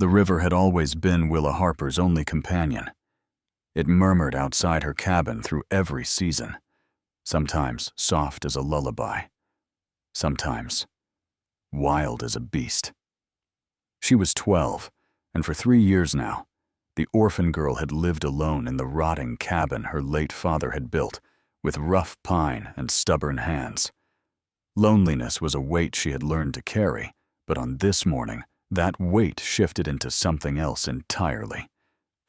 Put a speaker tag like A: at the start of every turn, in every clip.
A: The river had always been Willa Harper's only companion. It murmured outside her cabin through every season, sometimes soft as a lullaby, sometimes wild as a beast. She was 12, and for 3 years now, the orphan girl had lived alone in the rotting cabin her late father had built with rough pine and stubborn hands. Loneliness was a weight she had learned to carry, but on this morning, that weight shifted into something else entirely: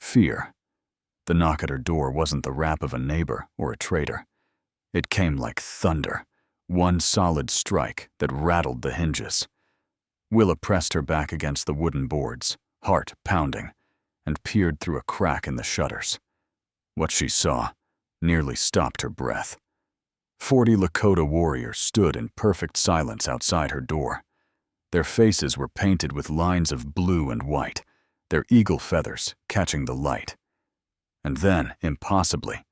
A: fear. The knock at her door wasn't the rap of a neighbor or a traitor. It came like thunder, one solid strike that rattled the hinges. Willa pressed her back against the wooden boards, heart pounding, and peered through a crack in the shutters. What she saw nearly stopped her breath. 40 Lakota warriors stood in perfect silence outside her door. Their faces were painted with lines of blue and white, their eagle feathers catching the light. And then, impossibly,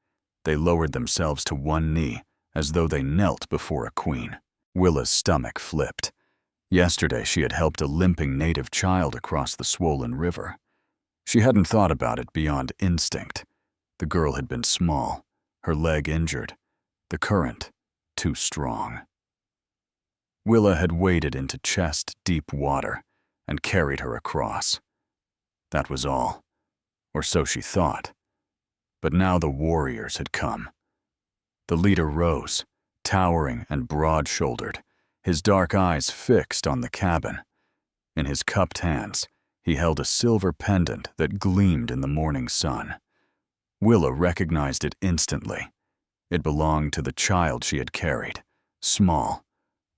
A: they lowered themselves to one knee as though they knelt before a queen. Willa's stomach flipped. Yesterday she had helped a limping native child across the swollen river. She hadn't thought about it beyond instinct. The girl had been small, her leg injured, the current too strong. Willa had waded into chest-deep water and carried her across. That was all, or so she thought. But now the warriors had come. The leader rose, towering and broad-shouldered, his dark eyes fixed on the cabin. In his cupped hands, he held a silver pendant that gleamed in the morning sun. Willa recognized it instantly. It belonged to the child she had carried, small,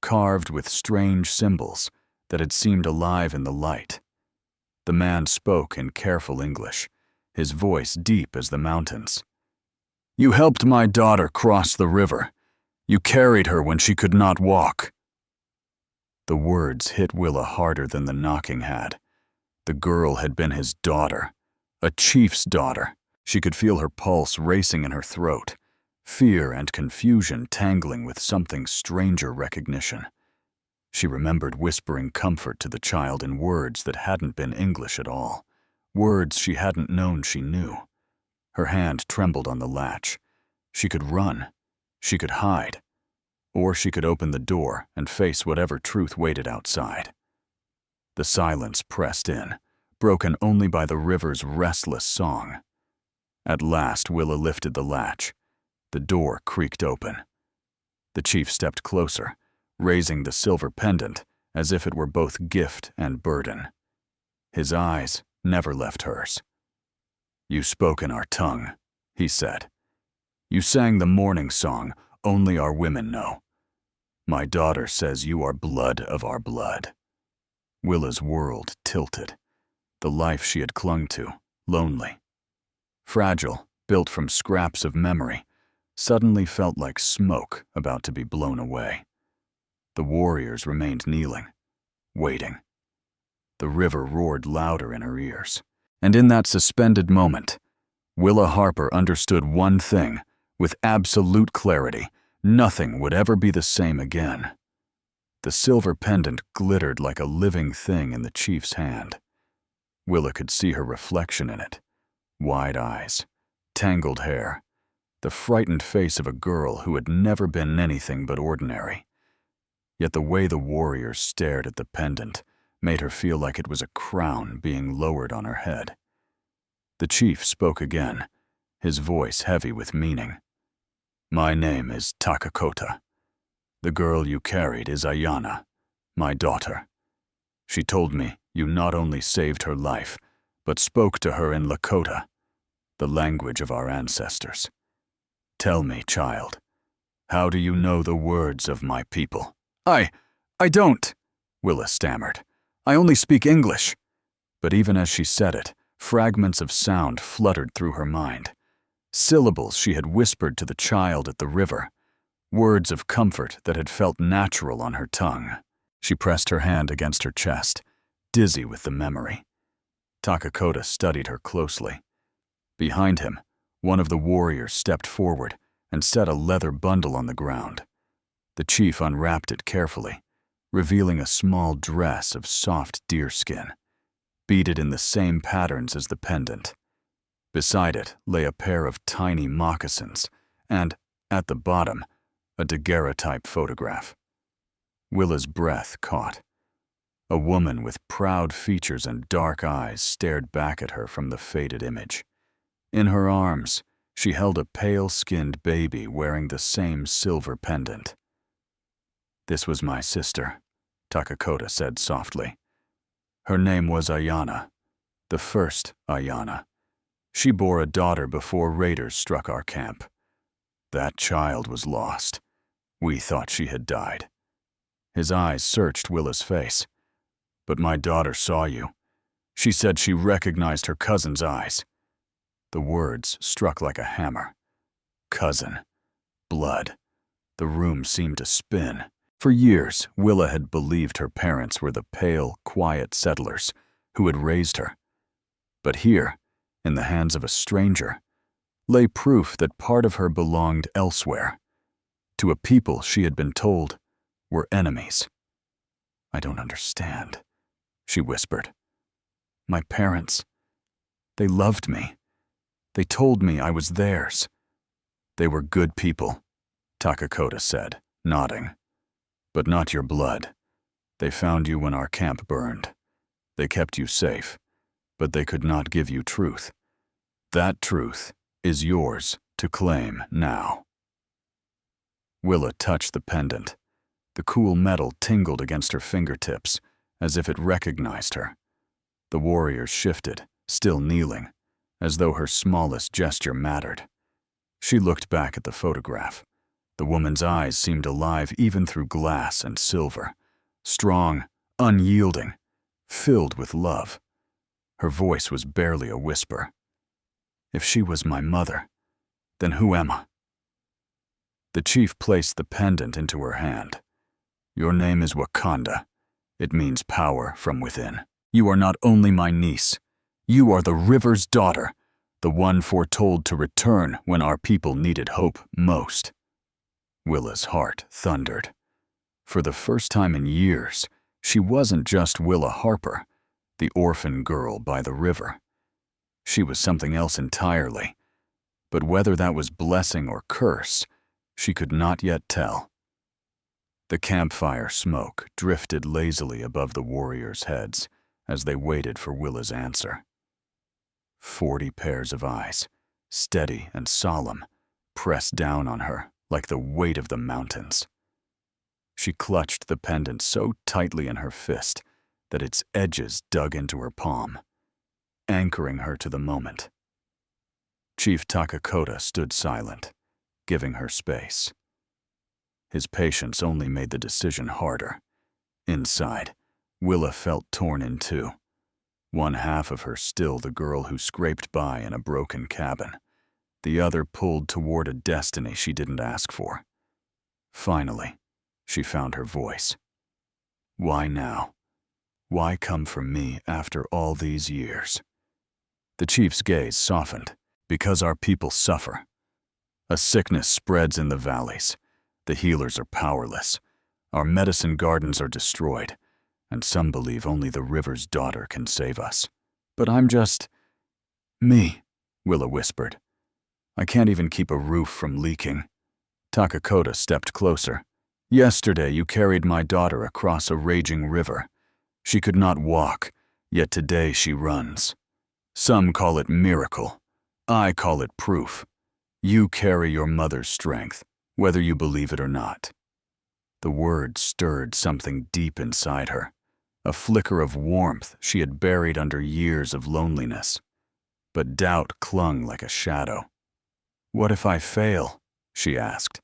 A: carved with strange symbols that had seemed alive in the light. The man spoke in careful English, his voice deep as the mountains. "You helped my daughter cross the river. You carried her when she could not walk." The words hit Willa harder than the knocking had. The girl had been his daughter, a chief's daughter. She could feel her pulse racing in her throat, fear and confusion tangling with something stranger recognition. She remembered whispering comfort to the child in words that hadn't been English at all, words she hadn't known she knew. Her hand trembled on the latch. She could run, she could hide, or she could open the door and face whatever truth waited outside. The silence pressed in, broken only by the river's restless song. At last, Willa lifted the latch. The door creaked open. The chief stepped closer, raising the silver pendant as if it were both gift and burden. His eyes never left hers. "You spoke in our tongue," he said. "You sang the morning song only our women know. My daughter says you are blood of our blood." Willa's world tilted. The life she had clung to, lonely, fragile, built from scraps of memory, suddenly felt like smoke about to be blown away. The warriors remained kneeling, waiting. The river roared louder in her ears. And in that suspended moment, Willa Harper understood one thing with absolute clarity: nothing would ever be the same again. The silver pendant glittered like a living thing in the chief's hand. Willa could see her reflection in it. Wide eyes, tangled hair, the frightened face of a girl who had never been anything but ordinary. Yet the way the warriors stared at the pendant made her feel like it was a crown being lowered on her head. The chief spoke again, his voice heavy with meaning. "My name is Takakota. The girl you carried is Ayana, my daughter. She told me you not only saved her life, but spoke to her in Lakota, the language of our ancestors. Tell me, child, how do you know the words of my people?" I don't," Willa stammered. "I only speak English." But even as she said it, fragments of sound fluttered through her mind. Syllables she had whispered to the child at the river, words of comfort that had felt natural on her tongue. She pressed her hand against her chest, dizzy with the memory. Takakota studied her closely. Behind him, one of the warriors stepped forward and set a leather bundle on the ground. The chief unwrapped it carefully, revealing a small dress of soft deerskin. beaded in the same patterns as the pendant. Beside it lay a pair of tiny moccasins, and, at the bottom, a daguerreotype photograph. Willa's breath caught. A woman with proud features and dark eyes stared back at her from the faded image. In her arms, she held a pale-skinned baby wearing the same silver pendant. "This was my sister," Takakota said softly. "Her name was Ayana, the first Ayana. She bore a daughter before raiders struck our camp. That child was lost. We thought she had died." His eyes searched Willa's face. "But my daughter saw you. She said she recognized her cousin's eyes." The words struck like a hammer. Cousin. Blood. The room seemed to spin. For years, Willa had believed her parents were the pale, quiet settlers who had raised her. But here, in the hands of a stranger, lay proof that part of her belonged elsewhere, to a people she had been told were enemies. "I don't understand," she whispered. "My parents, they loved me. They told me I was theirs." "They were good people," Takakota said, nodding. "But not your blood. They found you when our camp burned. They kept you safe, but they could not give you truth. That truth is yours to claim now." Willa touched the pendant. The cool metal tingled against her fingertips, as if it recognized her. The warriors shifted, still kneeling, as though her smallest gesture mattered. She looked back at the photograph. The woman's eyes seemed alive even through glass and silver, strong, unyielding, filled with love. Her voice was barely a whisper. "If she was my mother, then who am I?" The chief placed the pendant into her hand. "Your name is Wakanda. It means power from within. You are not only my niece, you are the river's daughter, the one foretold to return when our people needed hope most." Willa's heart thundered. For the first time in years, she wasn't just Willa Harper, the orphan girl by the river. She was something else entirely, but whether that was blessing or curse, she could not yet tell. The campfire smoke drifted lazily above the warriors' heads as they waited for Willa's answer. 40 pairs of eyes, steady and solemn, pressed down on her like the weight of the mountains. She clutched the pendant so tightly in her fist that its edges dug into her palm, anchoring her to the moment. Chief Takakota stood silent, giving her space. His patience only made the decision harder. Inside, Willa felt torn in two. One half of her still the girl who scraped by in a broken cabin, the other pulled toward a destiny she didn't ask for. Finally, she found her voice. "Why now? Why come for me after all these years?" The chief's gaze softened. "Because our people suffer. A sickness spreads in the valleys. The healers are powerless. Our medicine gardens are destroyed, and some believe only the river's daughter can save us. But I'm just me," Willa whispered. "I can't even keep a roof from leaking." Takakota stepped closer. "Yesterday you carried my daughter across a raging river. She could not walk, yet today she runs. Some call it miracle. I call it proof. You carry your mother's strength, whether you believe it or not." The words stirred something deep inside her, a flicker of warmth she had buried under years of loneliness. But doubt clung like a shadow. "What if I fail?" she asked.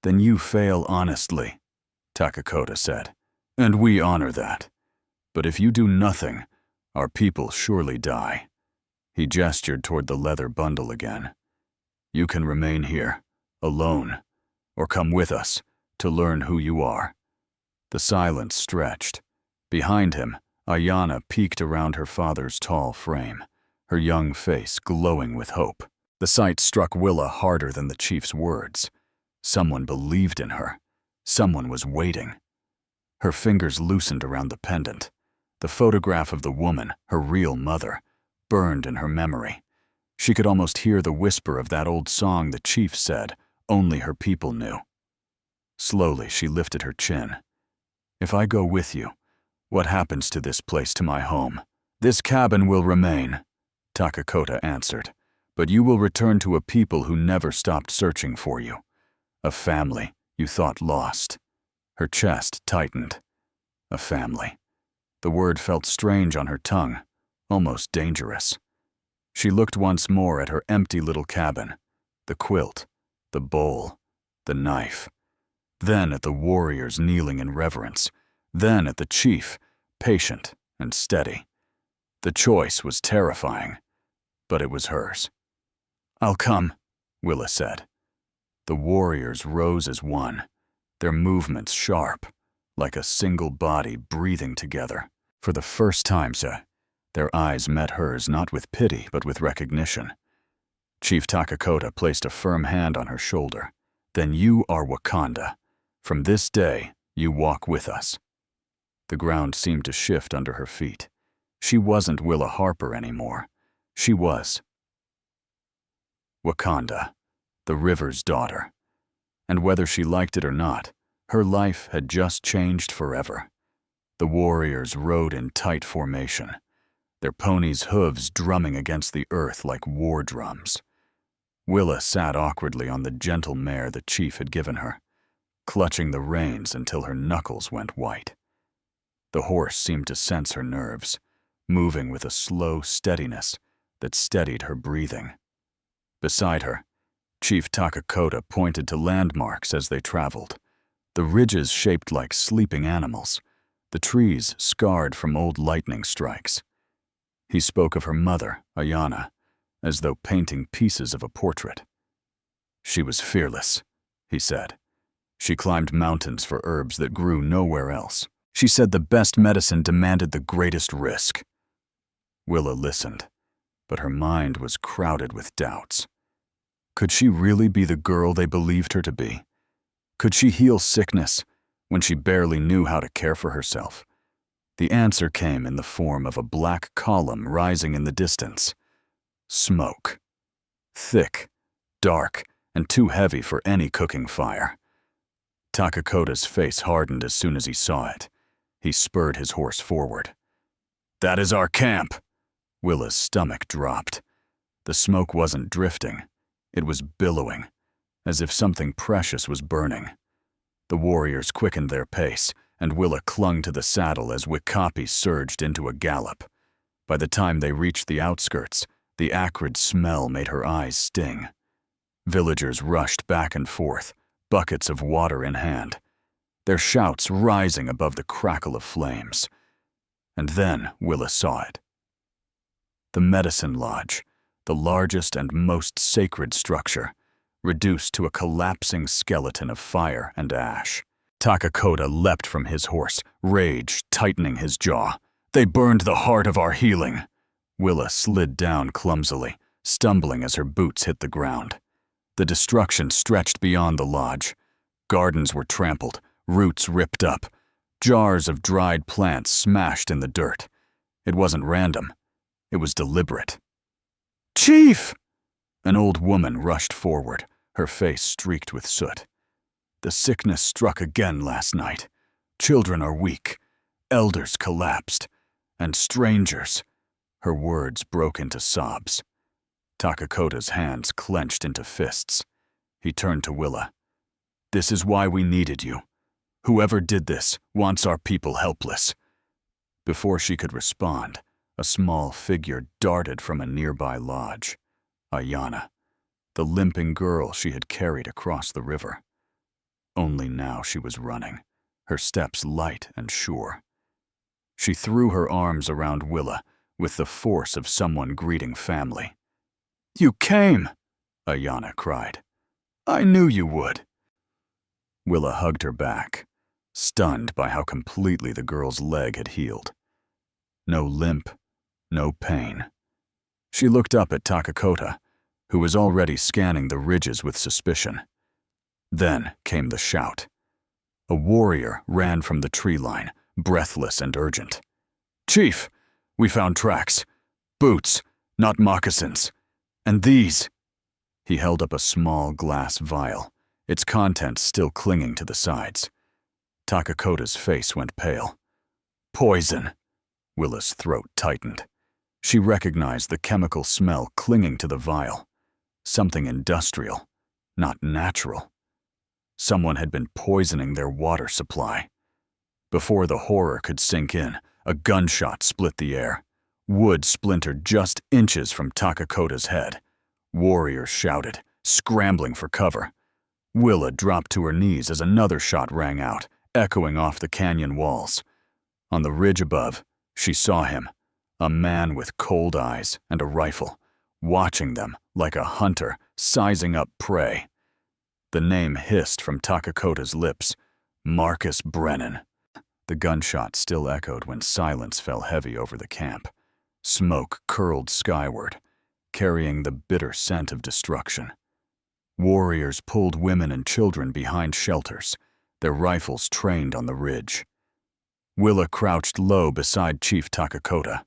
A: "Then you fail honestly," Takakota said, "and we honor that. But if you do nothing, our people surely die." He gestured toward the leather bundle again. "You can remain here, alone, or come with us to learn who you are." The silence stretched. Behind him, Ayana peeked around her father's tall frame, her young face glowing with hope. The sight struck Willa harder than the chief's words. Someone believed in her. Someone was waiting. Her fingers loosened around the pendant. The photograph of the woman, her real mother, burned in her memory. She could almost hear the whisper of that old song the chief said only her people knew. Slowly, she lifted her chin. "If I go with you, what happens to this place, to my home?" "This cabin will remain," Takakota answered, "but you will return to a people who never stopped searching for you. A family you thought lost." Her chest tightened. A family. The word felt strange on her tongue, almost dangerous. She looked once more at her empty little cabin, the quilt, the bowl, the knife. Then at the warriors kneeling in reverence. Then at the chief, patient and steady. The choice was terrifying, but it was hers. "I'll come," Willa said. The warriors rose as one, their movements sharp, like a single body breathing together. For the first time, their eyes met hers not with pity but with recognition. Chief Takakota placed a firm hand on her shoulder. "Then you are Wakanda. From this day, you walk with us." The ground seemed to shift under her feet. She wasn't Willa Harper anymore. She was Wakanda, the river's daughter. And whether she liked it or not, her life had just changed forever. The warriors rode in tight formation, their ponies' hooves drumming against the earth like war drums. Willa sat awkwardly on the gentle mare the chief had given her, clutching the reins until her knuckles went white. The horse seemed to sense her nerves, moving with a slow steadiness that steadied her breathing. Beside her, Chief Takakota pointed to landmarks as they traveled, the ridges shaped like sleeping animals, the trees scarred from old lightning strikes. He spoke of her mother, Ayana, as though painting pieces of a portrait. "She was fearless," he said. "She climbed mountains for herbs that grew nowhere else. She said the best medicine demanded the greatest risk." Willa listened, but her mind was crowded with doubts. Could she really be the girl they believed her to be? Could she heal sickness when she barely knew how to care for herself? The answer came in the form of a black column rising in the distance. Smoke. Thick, dark, and too heavy for any cooking fire. Takakota's face hardened as soon as he saw it. He spurred his horse forward. "That is our camp." Willa's stomach dropped. The smoke wasn't drifting. It was billowing, as if something precious was burning. The warriors quickened their pace, and Willa clung to the saddle as Wikapi surged into a gallop. By the time they reached the outskirts, the acrid smell made her eyes sting. Villagers rushed back and forth, buckets of water in hand, their shouts rising above the crackle of flames. And then Willa saw it. The medicine lodge, the largest and most sacred structure, reduced to a collapsing skeleton of fire and ash. Takakota leapt from his horse, rage tightening his jaw. "They burned the heart of our healing." Willa slid down clumsily, stumbling as her boots hit the ground. The destruction stretched beyond the lodge. Gardens were trampled, roots ripped up, jars of dried plants smashed in the dirt. It wasn't random. It was deliberate. "Chief!" An old woman rushed forward, her face streaked with soot. "The sickness struck again last night. Children are weak, elders collapsed, and strangers." Her words broke into sobs. Takakota's hands clenched into fists. He turned to Willa. "This is why we needed you. Whoever did this wants our people helpless." Before she could respond, a small figure darted from a nearby lodge. Ayana, the limping girl she had carried across the river. Only now she was running, her steps light and sure. She threw her arms around Willa with the force of someone greeting family. "You came!" Ayana cried. "I knew you would." Willa hugged her back, stunned by how completely the girl's leg had healed. No limp, no pain. She looked up at Takakota, who was already scanning the ridges with suspicion. Then came the shout. A warrior ran from the tree line, breathless and urgent. "Chief, we found tracks. Boots, not moccasins. And these." He held up a small glass vial, its contents still clinging to the sides. Takakota's face went pale. "Poison." Willa's throat tightened. She recognized the chemical smell clinging to the vial. Something industrial, not natural. Someone had been poisoning their water supply. Before the horror could sink in, a gunshot split the air. Wood splintered just inches from Takakota's head. Warriors shouted, scrambling for cover. Willa dropped to her knees as another shot rang out, echoing off the canyon walls. On the ridge above, she saw him, a man with cold eyes and a rifle, watching them like a hunter sizing up prey. The name hissed from Takakota's lips, Marcus Brennan. The gunshot still echoed when silence fell heavy over the camp. Smoke curled skyward, carrying the bitter scent of destruction. Warriors pulled women and children behind shelters, their rifles trained on the ridge. Willa crouched low beside Chief Takakota,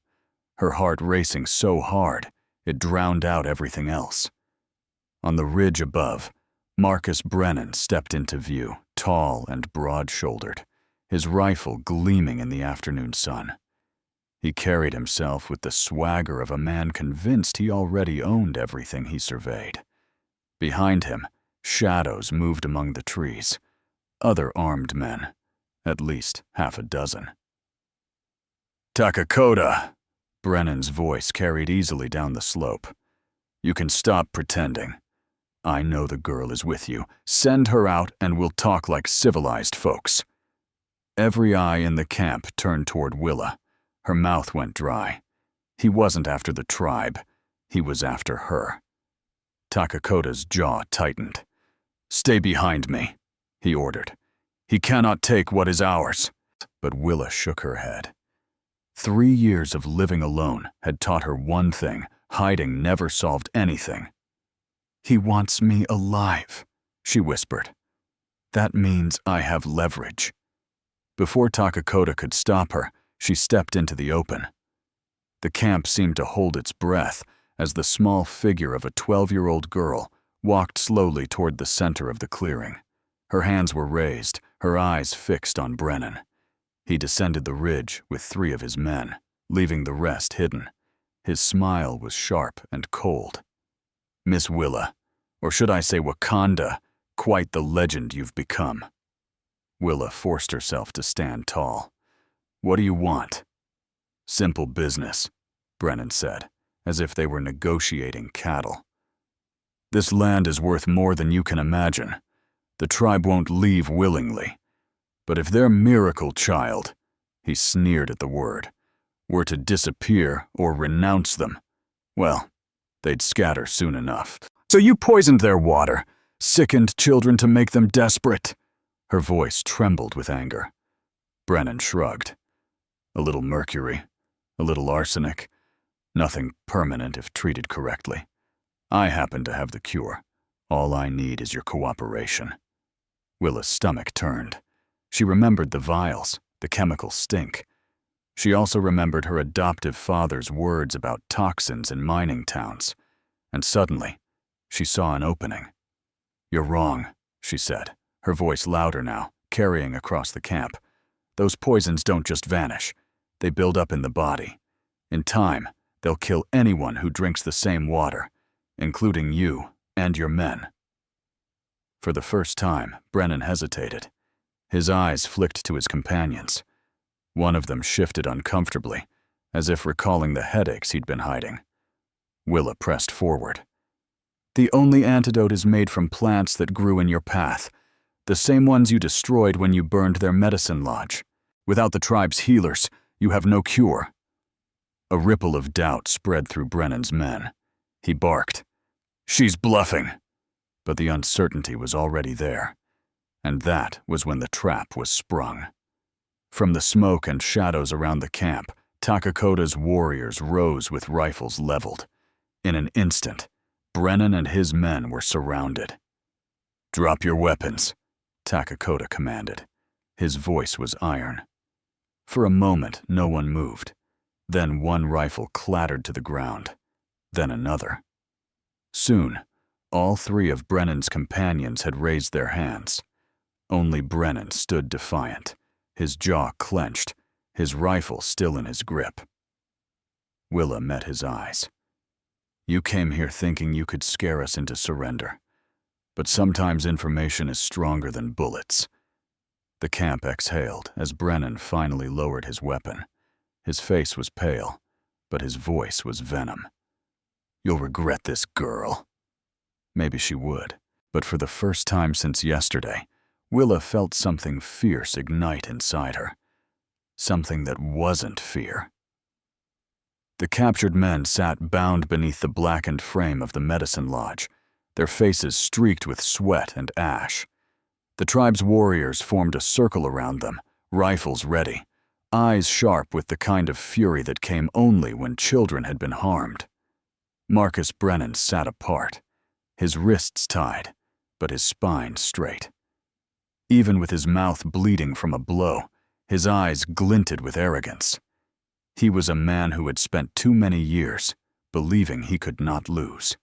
A: her heart racing so hard it drowned out everything else. On the ridge above, Marcus Brennan stepped into view, tall and broad-shouldered, his rifle gleaming in the afternoon sun. He carried himself with the swagger of a man convinced he already owned everything he surveyed. Behind him, shadows moved among the trees, other armed men, at least half a dozen. "Takakota," Brennan's voice carried easily down the slope. "You can stop pretending. I know the girl is with you. Send her out and we'll talk like civilized folks." Every eye in the camp turned toward Willa. Her mouth went dry. He wasn't after the tribe. He was after her. Takakota's jaw tightened. "Stay behind me," he ordered. "He cannot take what is ours." But Willa shook her head. 3 years of living alone had taught her one thing: hiding never solved anything. "He wants me alive," she whispered. "That means I have leverage." Before Takakota could stop her, she stepped into the open. The camp seemed to hold its breath as the small figure of a 12-year-old girl walked slowly toward the center of the clearing. Her hands were raised, her eyes fixed on Brennan. He descended the ridge with 3 of his men, leaving the rest hidden. His smile was sharp and cold. "Miss Willa, or should I say Wakanda, quite the legend you've become." Willa forced herself to stand tall. "What do you want?" "Simple business," Brennan said, as if they were negotiating cattle. "This land is worth more than you can imagine. The tribe won't leave willingly. But if their miracle child," he sneered at the word, "were to disappear or renounce them, well, they'd scatter soon enough. So you poisoned their water, sickened children to make them desperate." Her voice trembled with anger. Brennan shrugged. "A little mercury, a little arsenic, nothing permanent if treated correctly. I happen to have the cure. All I need is your cooperation." Willa's stomach turned. She remembered the vials, the chemical stink. She also remembered her adoptive father's words about toxins in mining towns. And suddenly, she saw an opening. "You're wrong," she said, her voice louder now, carrying across the camp. "Those poisons don't just vanish. They build up in the body. In time, they'll kill anyone who drinks the same water, including you and your men." For the first time, Brennan hesitated. His eyes flicked to his companions. One of them shifted uncomfortably, as if recalling the headaches he'd been hiding. Willa pressed forward. "The only antidote is made from plants that grew in your path, the same ones you destroyed when you burned their medicine lodge. Without the tribe's healers, you have no cure." A ripple of doubt spread through Brennan's men. He barked, "She's bluffing." But the uncertainty was already there. And that was when the trap was sprung. From the smoke and shadows around the camp, Takakota's warriors rose with rifles leveled. In an instant, Brennan and his men were surrounded. "Drop your weapons," Takakota commanded. His voice was iron. For a moment, no one moved. Then one rifle clattered to the ground, then another. Soon, all three of Brennan's companions had raised their hands. Only Brennan stood defiant, his jaw clenched, his rifle still in his grip. Willa met his eyes. "You came here thinking you could scare us into surrender. But sometimes information is stronger than bullets." The camp exhaled as Brennan finally lowered his weapon. His face was pale, but his voice was venom. "You'll regret this, girl." Maybe she would, but for the first time since yesterday, Willa felt something fierce ignite inside her. Something that wasn't fear. The captured men sat bound beneath the blackened frame of the medicine lodge, their faces streaked with sweat and ash. The tribe's warriors formed a circle around them, rifles ready, eyes sharp with the kind of fury that came only when children had been harmed. Marcus Brennan sat apart, his wrists tied, but his spine straight. Even with his mouth bleeding from a blow, his eyes glinted with arrogance. He was a man who had spent too many years believing he could not lose.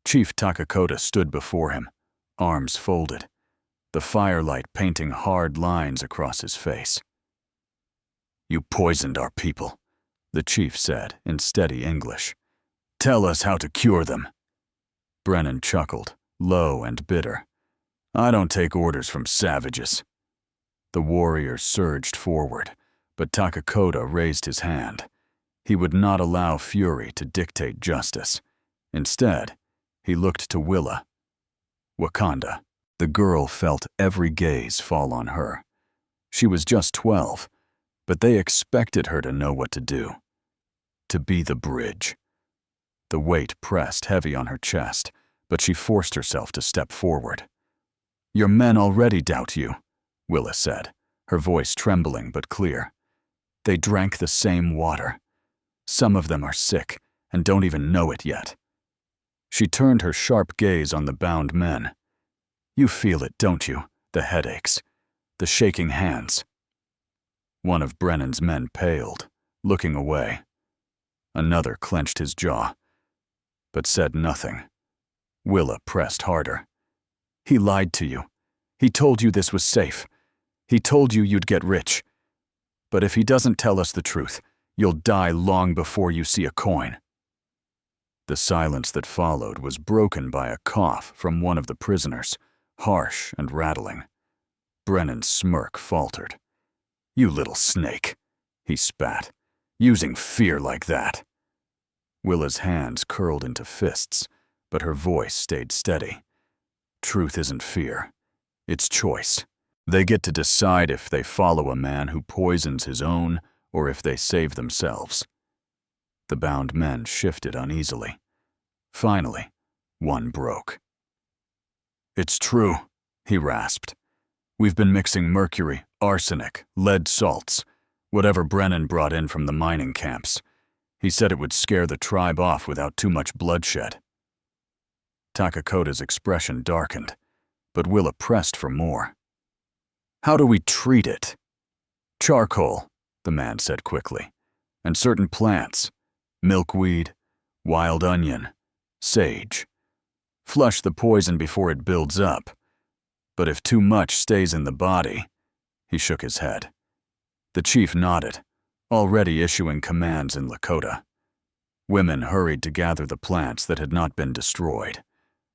A: Chief Takakota stood before him, arms folded, the firelight painting hard lines across his face. "You poisoned our people," the chief said in steady English. "Tell us how to cure them." Brennan chuckled, low and bitter. "I don't take orders from savages." The warriors surged forward, but Takakota raised his hand. He would not allow fury to dictate justice. Instead, he looked to Willa. Wakanda. The girl felt every gaze fall on her. She was just 12, but they expected her to know what to do. To be the bridge. The weight pressed heavy on her chest, but she forced herself to step forward. "Your men already doubt you," Willa said, her voice trembling but clear. "They drank the same water. Some of them are sick and don't even know it yet." She turned her sharp gaze on the bound men. "You feel it, don't you? The headaches, the shaking hands." One of Brennan's men paled, looking away. Another clenched his jaw, but said nothing. Willa pressed harder. "He lied to you. He told you this was safe. He told you you'd get rich. But if he doesn't tell us the truth, you'll die long before you see a coin." The silence that followed was broken by a cough from one of the prisoners, harsh and rattling. Brennan's smirk faltered. "You little snake," he spat, "using fear like that." Willa's hands curled into fists, but her voice stayed steady. "Truth isn't fear. It's choice. They get to decide if they follow a man who poisons his own or if they save themselves." The bound men shifted uneasily. Finally, one broke. "It's true," he rasped. "We've been mixing mercury, arsenic, lead salts, whatever Brennan brought in from the mining camps. He said it would scare the tribe off without too much bloodshed." Takakota's expression darkened, but Willa pressed for more. "How do we treat it?" "Charcoal," the man said quickly, "and certain plants, milkweed, wild onion, sage. Flush the poison before it builds up. But if too much stays in the body..." He shook his head. The chief nodded, already issuing commands in Lakota. Women hurried to gather the plants that had not been destroyed.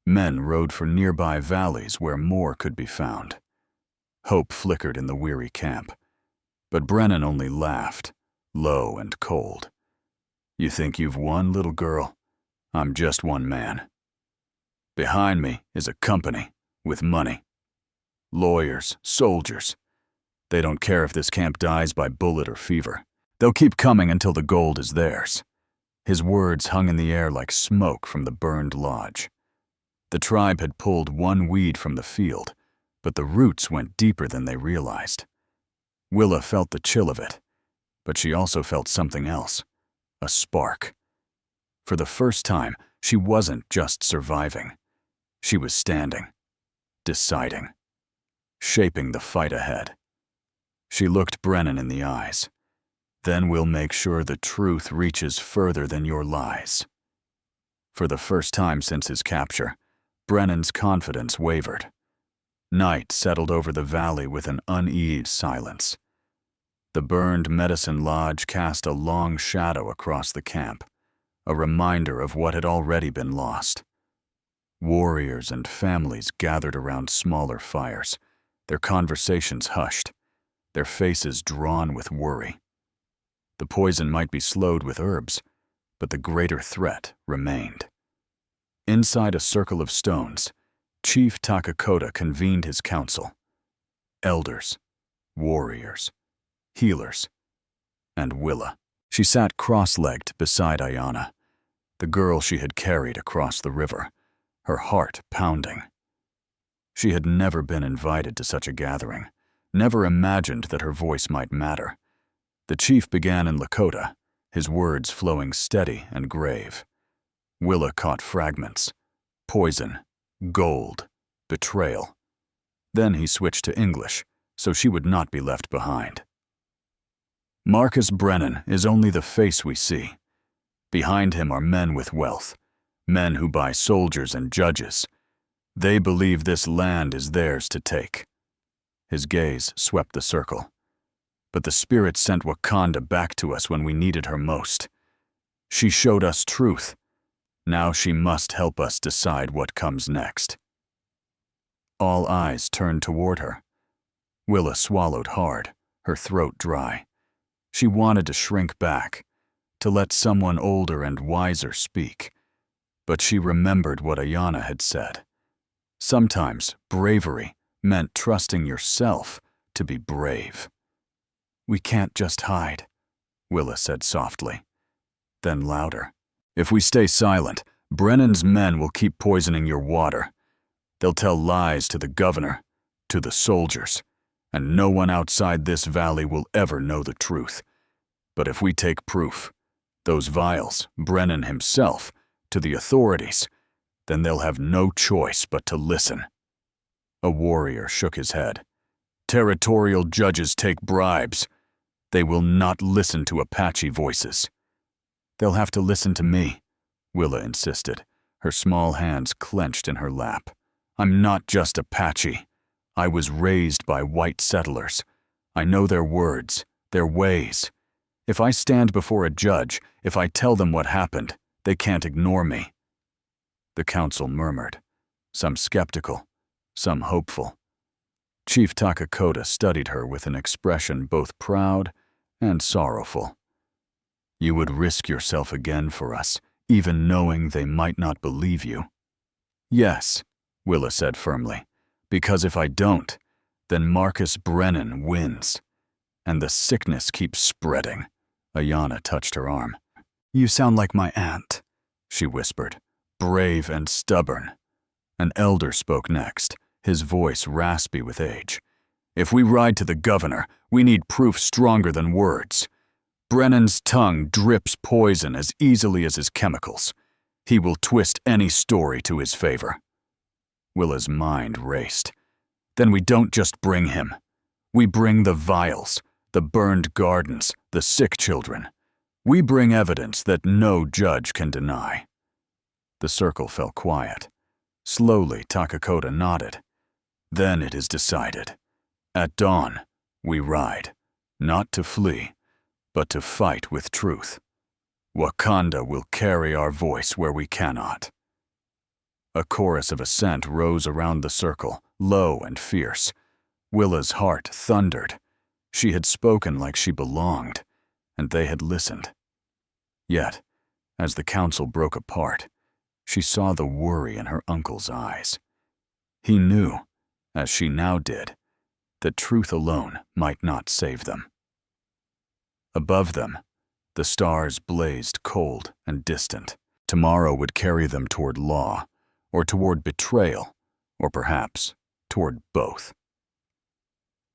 A: Men rode for nearby valleys where more could be found. Hope flickered in the weary camp, but Brennan only laughed, low and cold. "You think you've won, little girl? I'm just one man. Behind me is a company with money. Lawyers, soldiers. They don't care if this camp dies by bullet or fever. They'll keep coming until the gold is theirs." His words hung in the air like smoke from the burned lodge. The tribe had pulled one weed from the field, but the roots went deeper than they realized. Willa felt the chill of it, but she also felt something else, a spark. For the first time, she wasn't just surviving. She was standing, deciding, shaping the fight ahead. She looked Brennan in the eyes. Then we'll make sure the truth reaches further than your lies." For the first time since his capture, Brennan's confidence wavered. Night settled over the valley with an uneased silence. The burned medicine lodge cast a long shadow across the camp, a reminder of what had already been lost. Warriors and families gathered around smaller fires, their conversations hushed, their faces drawn with worry. The poison might be slowed with herbs, but the greater threat remained. Inside a circle of stones, Chief Takakota convened his council. Elders, warriors, healers, and Willa. She sat cross-legged beside Ayana, the girl she had carried across the river, her heart pounding. She had never been invited to such a gathering, never imagined that her voice might matter. The chief began in Lakota, his words flowing steady and grave. Willa caught fragments: poison, gold, betrayal. Then he switched to English, so she would not be left behind. "Marcus Brennan is only the face we see. Behind him are men with wealth, men who buy soldiers and judges. They believe this land is theirs to take." His gaze swept the circle. "But the Spirit sent Wakanda back to us when we needed her most. She showed us truth. Now she must help us decide what comes next." All eyes turned toward her. Willa swallowed hard, her throat dry. She wanted to shrink back, to let someone older and wiser speak. But she remembered what Ayana had said. Sometimes bravery meant trusting yourself to be brave. "We can't just hide," Willa said softly. Then louder, "If we stay silent, Brennan's men will keep poisoning your water. They'll tell lies to the governor, to the soldiers, and no one outside this valley will ever know the truth. But if we take proof, those vials, Brennan himself, to the authorities, then they'll have no choice but to listen." A warrior shook his head. "Territorial judges take bribes. They will not listen to Apache voices." "They'll have to listen to me," Willa insisted, her small hands clenched in her lap. "I'm not just Apache. I was raised by white settlers. I know their words, their ways. If I stand before a judge, if I tell them what happened, they can't ignore me." The council murmured, some skeptical, some hopeful. Chief Takakota studied her with an expression both proud and sorrowful. "You would risk yourself again for us, even knowing they might not believe you." "Yes," Willa said firmly, "because if I don't, then Marcus Brennan wins. And the sickness keeps spreading." Ayana touched her arm. "You sound like my aunt," she whispered, "brave and stubborn." An elder spoke next, his voice raspy with age. "If we ride to the governor, we need proof stronger than words. Brennan's tongue drips poison as easily as his chemicals. He will twist any story to his favor." Willa's mind raced. "Then we don't just bring him. We bring the vials, the burned gardens, the sick children. We bring evidence that no judge can deny." The circle fell quiet. Slowly, Takakota nodded. "Then it is decided. At dawn, we ride, not to flee, but to fight with truth. Wakanda will carry our voice where we cannot." A chorus of assent rose around the circle, low and fierce. Willa's heart thundered. She had spoken like she belonged, and they had listened. Yet, as the council broke apart, she saw the worry in her uncle's eyes. He knew, as she now did, that truth alone might not save them. Above them, the stars blazed cold and distant. Tomorrow would carry them toward law, or toward betrayal, or perhaps toward both.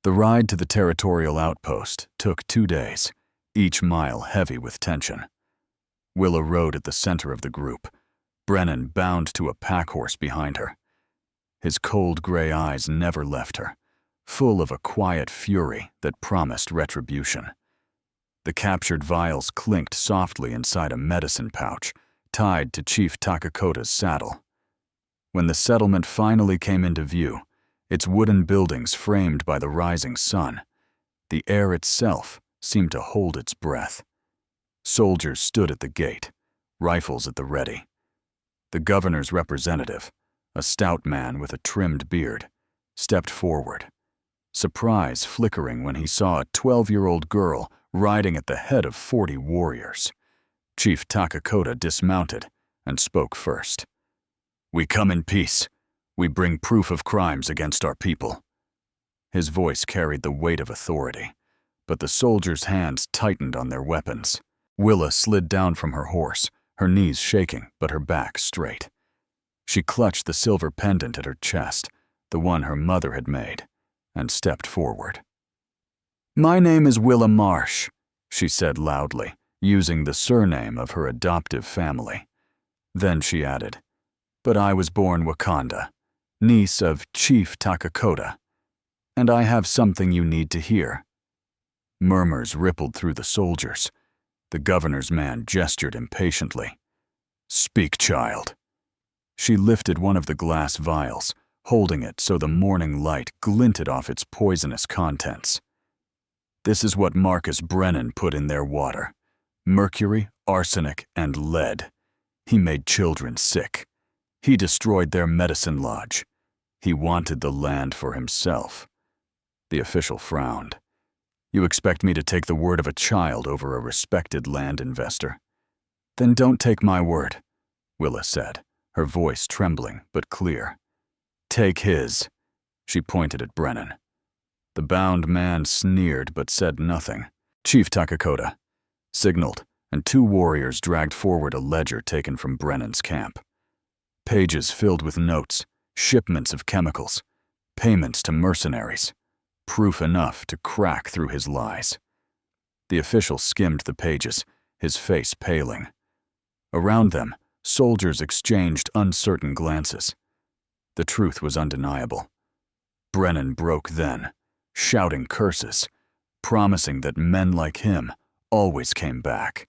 A: The ride to the territorial outpost took 2 days, each mile heavy with tension. Willa rode at the center of the group, Brennan bound to a pack horse behind her. His cold gray eyes never left her, full of a quiet fury that promised retribution. The captured vials clinked softly inside a medicine pouch, tied to Chief Takakota's saddle. When the settlement finally came into view, its wooden buildings framed by the rising sun, the air itself seemed to hold its breath. Soldiers stood at the gate, rifles at the ready. The governor's representative, a stout man with a trimmed beard, stepped forward, surprise flickering when he saw a 12-year-old girl riding at the head of 40 warriors. Chief Takakota dismounted and spoke first. "We come in peace. We bring proof of crimes against our people." His voice carried the weight of authority, but the soldiers' hands tightened on their weapons. Willa slid down from her horse, her knees shaking but her back straight. She clutched the silver pendant at her chest, the one her mother had made, and stepped forward. "My name is Willa Marsh," she said loudly, using the surname of her adoptive family. Then she added, "But I was born Wakanda, niece of Chief Takakota, and I have something you need to hear." Murmurs rippled through the soldiers. The governor's man gestured impatiently. "Speak, child." She lifted one of the glass vials, holding it so the morning light glinted off its poisonous contents. "This is what Marcus Brennan put in their water. Mercury, arsenic, and lead. He made children sick. He destroyed their medicine lodge. He wanted the land for himself." The official frowned. "You expect me to take the word of a child over a respected land investor?" "Then don't take my word," Willa said, her voice trembling but clear. "Take his." She pointed at Brennan. The bound man sneered but said nothing. Chief Takakota signaled, and 2 warriors dragged forward a ledger taken from Brennan's camp. Pages filled with notes, shipments of chemicals, payments to mercenaries, proof enough to crack through his lies. The official skimmed the pages, his face paling. Around them, soldiers exchanged uncertain glances. The truth was undeniable. Brennan broke then, shouting curses, promising that men like him always came back.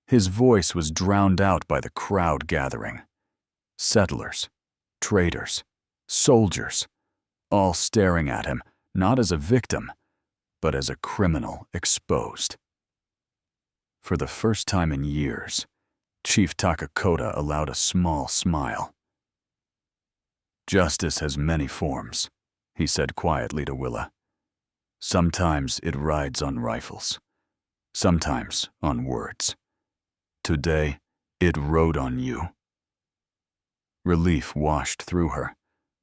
A: His voice was drowned out by the crowd gathering. Settlers, traders, soldiers, all staring at him not as a victim, but as a criminal exposed. For the first time in years, Chief Takakota allowed a small smile. "Justice has many forms," he said quietly to Willa. "Sometimes it rides on rifles, sometimes on words. Today, it rode on you." Relief washed through her,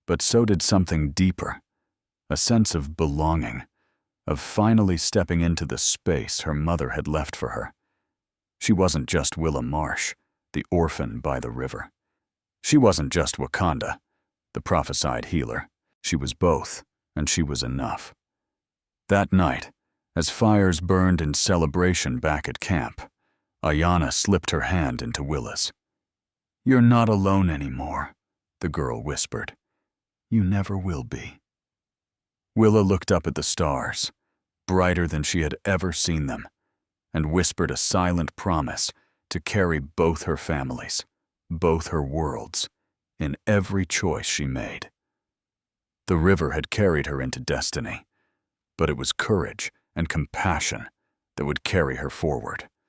A: but so did something deeper, a sense of belonging, of finally stepping into the space her mother had left for her. She wasn't just Willa Marsh, the orphan by the river. She wasn't just Wakanda, the prophesied healer. She was both, and she was enough. That night, as fires burned in celebration back at camp, Ayana slipped her hand into Willa's. "You're not alone anymore," the girl whispered. "You never will be." Willa looked up at the stars, brighter than she had ever seen them, and whispered a silent promise to carry both her families, both her worlds, in every choice she made. The river had carried her into destiny, but it was courage and compassion that would carry her forward.